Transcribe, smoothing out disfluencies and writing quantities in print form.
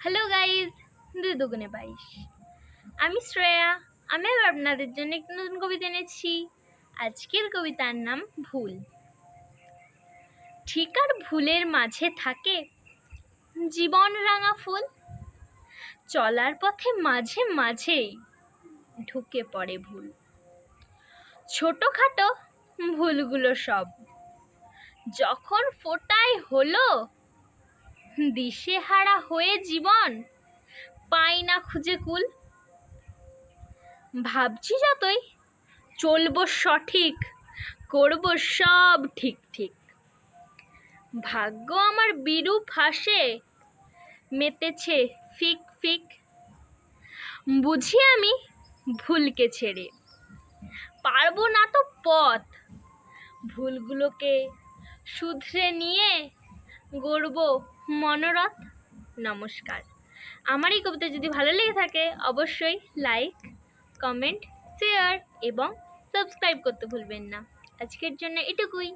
Hello guys, 2 × 2 = 22। আমি শ্রেয়া। আমি আবার আপনাদের জন্য একটি নতুন কবিতা এনেছি। আজকের কবিতার নাম ভুল। ঠিক আর ভুলের মাঝে থাকে জীবন রাঙা ফুল। চলার পথে মাঝে মাঝেই ঢুকে পড়ে ভুল। ছোটখাটো ভুলগুলো সব যখন ফোটায় হলো, দিশেহারা হয়ে জীবন পাই না খুঁজে কুল। ভাবছি যতই চলবো সঠিক, করব সব ঠিক ঠিক, ভাগ্য আমার বিরূপ হাসে মেতেছে ফিক ফিক। বুঝি আমি ভুলকে ছেড়ে পারবো না তো পথ, ভুলগুলোকে শুধরে নিয়ে গড়ব মনোরথ। নমস্কার। আমার এই কবিতা যদি ভালো লেগে থাকে অবশ্যই লাইক, কমেন্ট, শেয়ার এবং সাবস্ক্রাইব করতে ভুলবেন না। আজকের জন্য এটুকুই।